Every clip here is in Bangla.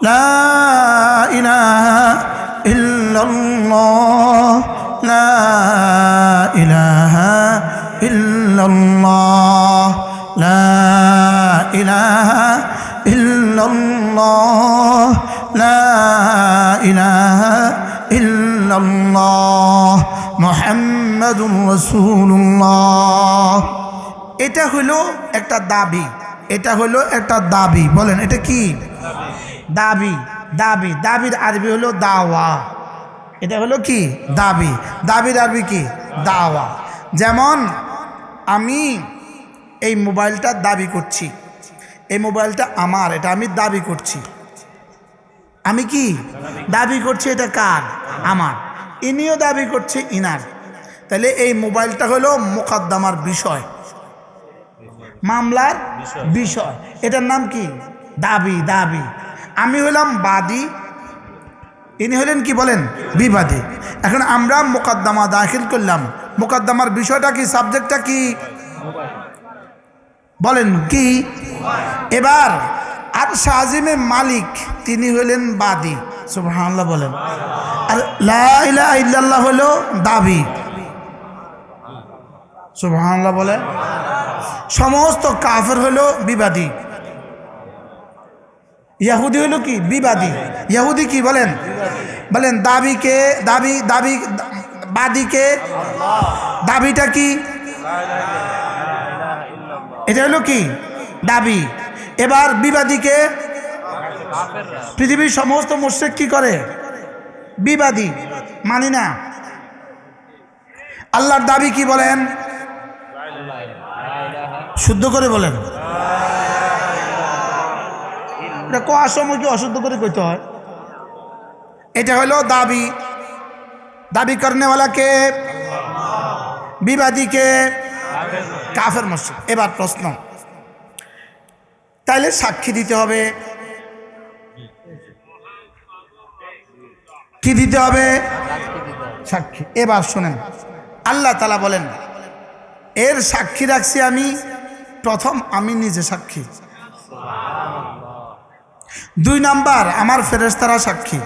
লা ইলাহা ইল্লাল্লাহ, লা ইলাহা ইল্লাল্লাহ, লা ইলাহা ইল্লাল্লাহ, লা ইলাহা ইল্লাল্লাহ, মুহাম্মাদুর রাসূলুল্লাহ। এটা হলো একটা দাবি, এটা হলো একটা দাবি। বলেন এটা কি? দাবি। দাবি, দাবির আরবি হলো দাওয়া। এটা হলো কি? দাবি। দাবির আরবি কি? দাওয়া। যেমন আমি এই মোবাইলটা দাবি করছি, এই মোবাইলটা আমার, এটা আমি দাবি করছি। আমি কি দাবি করছি? এটা কার? আমার। ইনিও দাবি করছে ইনার। তাহলে এই মোবাইলটা হলো মোকদ্দমার বিষয়, মামলার বিষয়। এটার নাম কি? দাবি। দাবি। আমি হলাম বাদী, ইনি হলেন কি বলেন? বিবাদী। এখন আমরা মোকদ্দমা দাখিল করলাম। মোকদ্দমার বিষয়টা কি? সাবজেক্টটা কি? বলেন কি? এবার আর শাহজিমের মালিক তিনি হলেন বাদী। সুবহানাল্লাহ বলেন। আর লা ইলাহা ইল্লাল্লাহ হলো দাবি। সুবহানাল্লাহ বলেন। সমস্ত কাফের হলো বিবাদী। ইহুদি হলো কি? বিবাদী। ইহুদি কি বলেন? বলেন দাবিকে দাবি, দাবি বাদীকে দাবিটা কি? এটা হলো কি? দাবি। এবার বিবাদীকে পৃথিবীর সমস্ত মুশরিক কি করে? বিবাদী, মানি না। আল্লাহর দাবি কি বলেন? শুদ্ধ করে বলেন। এটা কোয়ার সময় কি অশুদ্ধ করে কইতে হয়? এটা হলো দাবি। দাবি করনেওয়ালাকে, বিবাদীকে, কাফের মুশরিক। এবার প্রশ্ন, তাইলে সাক্ষী দিতে হবে। কি দিতে হবে? সাক্ষী। এবার শোনেন, আল্লাহ তাআলা বলেন এর সাক্ষী রাখছি আমি, প্রথম আমি নিজে সাক্ষী, 2 নাম্বার আমার ফেরেশতারা সাক্ষী,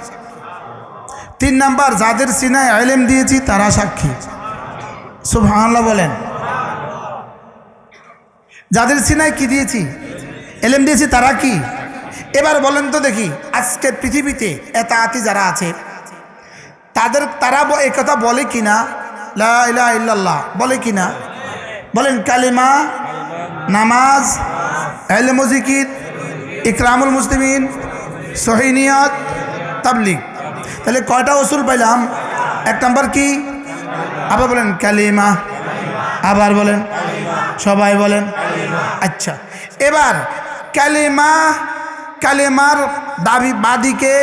3 নাম্বার যাদের সিনায় ইলম দিয়েছি তারা সাক্ষী। সুবহানাল্লাহ বলেন। যাদের সিনায় কি দিয়েছি? ইলম দিয়েছি, তারা কি? এবার বলেন তো দেখি, আজকে পৃথিবীতে এতাআতি যারা আছে তারা এই কথা বলে কিনা? লা ইলাহা ইল্লাল্লাহ বলে কিনা? বলেন কালিমা, নামাজ, ইলম ও জিকির, ইকরামুল মুসলিমিন, সহিহ নিয়ত, তাবলীগ। তাহলে কয়টা উসুল পাইলাম? 1 নাম্বার কি? আবার বলেন কালিমা, আবার বলেন, সবাই বলেন। আচ্ছা, এবার কালিমা, কালিমার দাবি বাদীকে,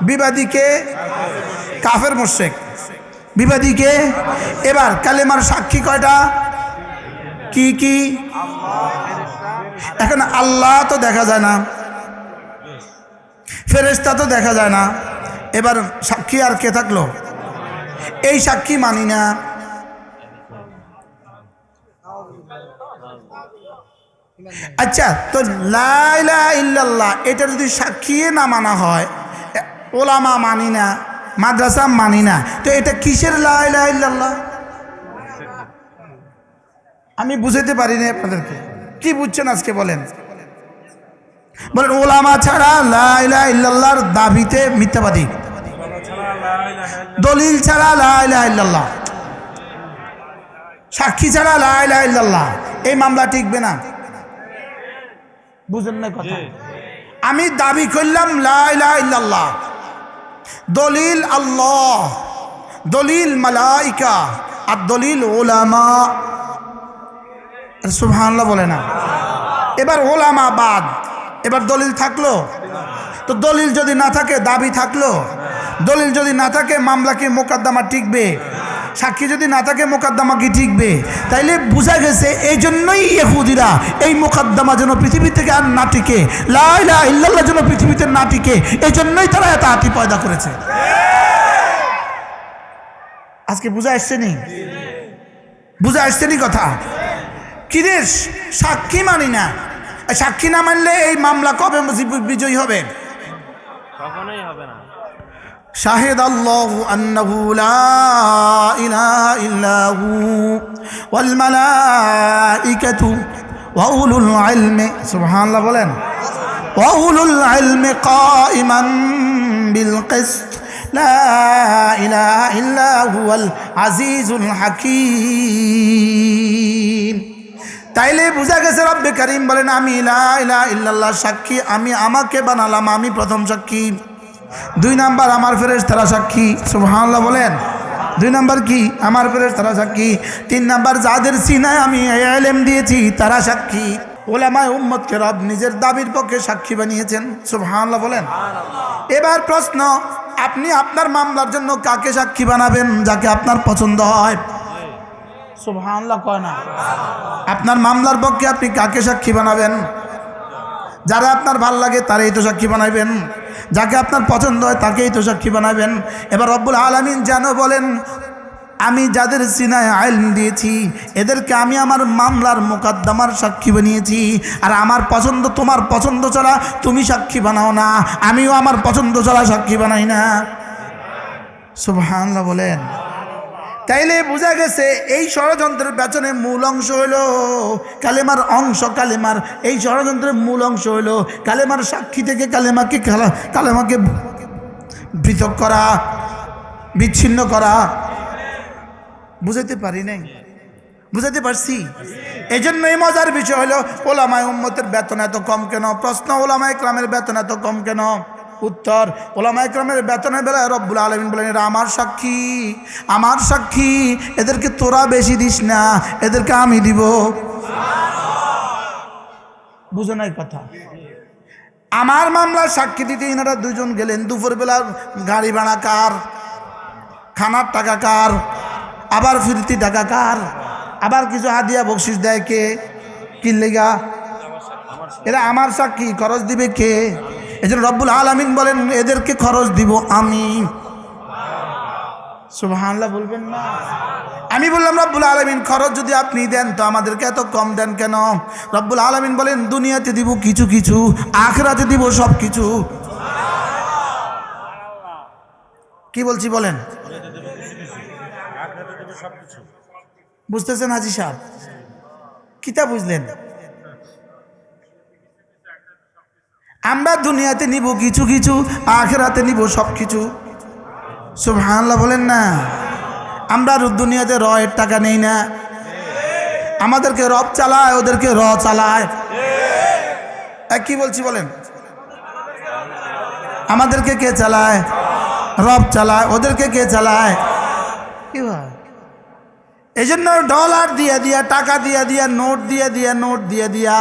বিবাদীকে, কাফের মুশরিক, বিবাদীকে। এবার কালিমার সাক্ষী কয়টা? কি কি? এখন আল্লাহ তো দেখা যায় না, ফেরেশতা তো দেখা যায় না, এবার সাক্ষী আর কে থাকলো? এই সাক্ষী মানি না। আচ্ছা, তো লা ইলাহা ইল্লাল্লাহ এটা যদি সাক্ষী না মানা হয়, ওলামা মানি না, মাদ্রাসা মানি না, তো এটা কিসের লা ইলাহা ইল্লাল্লাহ? আমি বুঝাতে পারিনি আপনাদেরকে। কি বুঝছেন আজকে বলেন? বলেন ওলামা ছাড়া লা ইলাহা ইল্লাল্লাহর দাবিতে মিথ্যাবাদী, দলিল ছাড়া লা ইলাহা ইল্লাল্লাহ, সাক্ষী ছাড়া লা ইলাহা ইল্লাল্লাহ, এই মামলা টিকবে না। বুঝেন না কথা? আমি দাবি করলাম লা ইলাহা ইল্লাল্লাহ, দলিল আল্লাহ, দলিল মালাইকা, আর দলিল ওলামা। সুবহানাল্লাহ বলে না। এবার ওলামা বাদ, এবার দলিল থাকলো? তো দলিল যদি না থাকে দাবি থাকলো? দলিল যদি না থাকে মামলা কি মোকদ্দমা টিকবে? সাক্ষী যদি না থাকে মোকদ্দমা কি টিকবে? তাইলে বোঝা গেছে এই জন্যই ইহুদিরা এই মোকদ্দমা যেন পৃথিবী থেকে আর না টিকে, লা ইলাহা ইল্লাল্লাহ যেন পৃথিবীতে না টিকে, এই জন্যই তারা এত আতি পয়দা করেছে। আজকে বুঝা আসছে নি? বুঝা আসছে নি কথা? কি রে, সাক্ষী মানি না, সাক্ষী না মানলে এই মামলা কবে বিজয়ী হবে? কখনোই হবে না। শাহিদাল্লাহু আন্নাহু লা ইলাহা ইল্লাহু ওয়াল মালাইকাতু ওয়া উলুল ইলমি, সুবহানাল্লাহ বলেন, ওয়া উলুল ইলমি কাইমান বিল কিসত লা ইলাহা ইল্লা হুয়াল আজিজুল হাকীম। তাইলে বোঝা গেছে রব্বে কারীম বলেন আমি লা ইলাহা ইল্লাল্লাহ সাক্ষী, আমি আমাকে বানালাম, আমি প্রথম সাক্ষী। 2 নাম্বার আমার ফেরেশতারা সাক্ষী, সুবহানাল্লাহ বলেন। 2 নাম্বার কি? আমার ফেরেশতারা সাক্ষী। 3 নাম্বার যাদের সিনায় আমি ইলম দিয়েছি তারা সাক্ষী। উলামায়ে উম্মতকে রব নিজের দাবির পক্ষে সাক্ষী বানিয়েছেন, সুবহানাল্লাহ বলেন। এবার প্রশ্ন, আপনি আপনার মামলার জন্য কাকে সাক্ষী বানাবেন? যাকে আপনার পছন্দ হয়, সুবহানাল্লাহ কয় না। আপনার মামলার পক্ষে আপনি কাকে সাক্ষী বানাবেন? যারা আপনার ভাল লাগে তারাই তো সাক্ষী বানাবেন, যাকে আপনার পছন্দ হয় তাকেই তো সাক্ষী বানাবেন। এবার রব্বুল আলামিন যেন বলেন আমি যাদের সিনায় ইলম দিয়েছি এদেরকে আমি আমার মামলার মোকদ্দমার সাক্ষী বানিয়েছি। আর আমার পছন্দ তোমার পছন্দ ছাড়া তুমি সাক্ষী বানাও না, আমিও আমার পছন্দ ছাড়া সাক্ষী বানাই না, সুবহানাল্লাহ বলেন। তাইলে বোঝা গেছে এই ষড়যন্ত্রের পেছনে মূল অংশ হলো কালেমার অংশ। কালেমার এই ষড়যন্ত্রের মূল অংশ হলো কালেমার সাক্ষী থেকে কালেমাকে পৃথক করা, বিচ্ছিন্ন করা। বুঝাইতে পারি নাই? বুঝাইতে পারছি? এই জন্য এই মজার বিষয় হলো ওলামায়ে উম্মতের বেতন এত কম কেন? প্রশ্ন, ওলামায়ে কেরামের বেতন এত কম কেন? উত্তর, ওলামায়ে কেরামের বেতনের বেলায় রব্বুল আলামিন বলেন এরা আমার সাক্ষী, আমার সাক্ষী, এদেরকে তোরা বেশি দিস না, এদেরকে আমি দিব। বুঝো নাই কথা? আমার মামলার সাক্ষী দিতে ইনারা 2 জন গেলেন, দুপুরবেলার গাড়ি ভাড়া কার, খানার টাকা কার, আবার ফিরতি টাকা কার, আবার কিছু হাদিয়া বকশিস দেয় কে? কি লেগা? এরা আমার সাক্ষী, খরচ দিবে কে? এজন্য রব্বুল আলামিন বলেন এদেরকে খরচ দিব আমি। সুবহানাল্লাহ বলবেন না? আমি বললাম রব্বুল আলামিন খরচ যদি আপনি দেন তো আমাদেরকে এত কম দেন কেন? রব্বুল আলামিন বলেন দুনিয়াতে দিব কিছু কিছু, আখিরাতে দিব সব কিছু। কি বলছি বলেন? বুঝতেছেন হাজি সাহেব? কিতা বুঝলেন? আমরা দুনিয়াতে নিব কিছু কিছু, আখিরাতে নিব সব কিছু। সুবহানাল্লাহ বলেন না? আমরা দুনিয়াতে রয়ের টাকা নেই না, আমাদেরকে রব চালায়, ওদেরকে র চালায়। কি বলছি বলেন? আমাদেরকে কে চালায়? রব চালায়। ওদেরকে কে চালায়? কি ভাই? এই জন্য ডলার দিয়ে দিয়া, টাকা দিয়ে দিয়া, নোট দিয়ে দিয়া, নোট দিয়ে দিয়া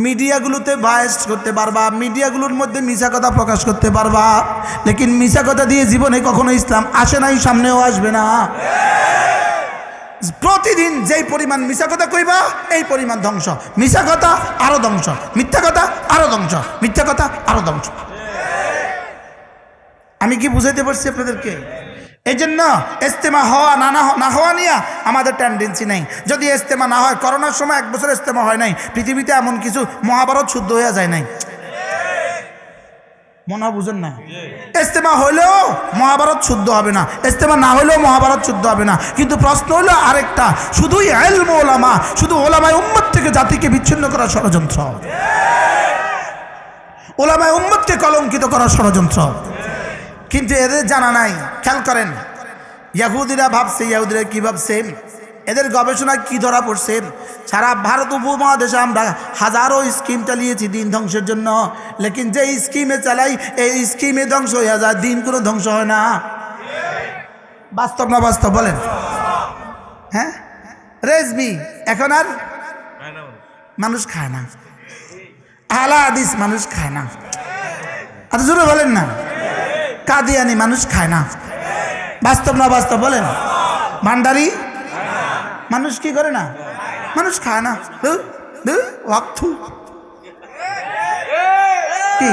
মিডিয়াগুলোতে ভাইস করতে পারবা, মিডিয়াগুলোর মধ্যে মিছা কথা প্রকাশ করতে পারবা, লেকিন মিছা কথা দিয়ে জীবনে কখনো ইসলাম আসে নাই, সামনেও আসবে না। প্রতিদিন যেই পরিমাণ মিছা কথা কইবা এই পরিমাণ ধ্বংস। মিছা কথা আরো ধ্বংস, মিথ্যা কথা আরো ধ্বংস, মিথ্যা কথা আরো ধ্বংস। আমি কি বুঝাইতে পারছি আপনাদেরকে? এই জন্য ইজতেমা হওয়া না হওয়া নিয়ে আমাদের টেন্ডেন্সি নেই। যদি ইজতেমা না হয়, করোনার সময় 1 বছর ইজতেমা হয় নাই, পৃথিবীতে এমন কিছু মহাভারত শুদ্ধ হয়ে যায় নাই, মনে হয় বুঝেন না? ইজতেমা হইলেও মহাভারত শুদ্ধ হবে না, ইজতেমা না হইলেও মহাভারত শুদ্ধ হবে না। কিন্তু প্রশ্ন হলো আরেকটা, শুধুই ইলম ওলামা, শুধু ওলামায়ে উম্মত থেকে জাতিকে বিচ্ছিন্ন করার ষড়যন্ত্র, ওলামায়ে উম্মতকে কলঙ্কিত করার ষড়যন্ত্র। কিন্তু এদের জানা নাই। খেয়াল করেন, ইহুদিরা ভাবছে, ইহুদিরা কি ভাবছে, এদের গবেষণায় কি ধরা পড়ছে, সারা ভারত উপমহাদেশে আমরা হাজারো স্কিম চালিয়েছি দিন ধ্বংসের জন্য, লেকিন যে স্কিমে চালাই এই স্কিমে ধ্বংস হয়ে যায়, দিন কোনো ধ্বংস হয় না। বাস্তব না বাস্তব বলেন? হ্যাঁ, রেজবি এখন আর মানুষ খায় না, আহলে হাদিস মানুষ খায় না, আর জোরে বলেন না, কাদিয়ানি মানুষ খায় না। বাস্তব না বাস্তব বলেন? ভান্ডারি মানুষ কি করে না? মানুষ খায় না। কি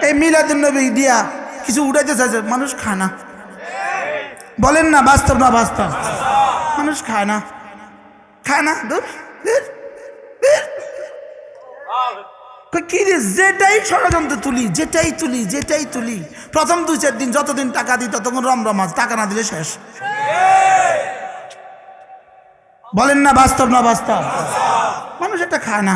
এই মিলাদুন নবী দিয়া কিছু উঠাইতে চাইছে, মানুষ খায় না। বলেন না বাস্তব না বাস্তব? মানুষ খায় না, খায় না। কি রে, যেটাই ষড়যন্ত্র তুলি, যেটাই তুলি প্রথম 2-4 দিন যতদিন টাকা দিই ততক্ষণ রমরমাজ, টাকা না দিলে শেষ। বলেন না বাস্তব না বাস্তব? মানুষ এটা খায় না।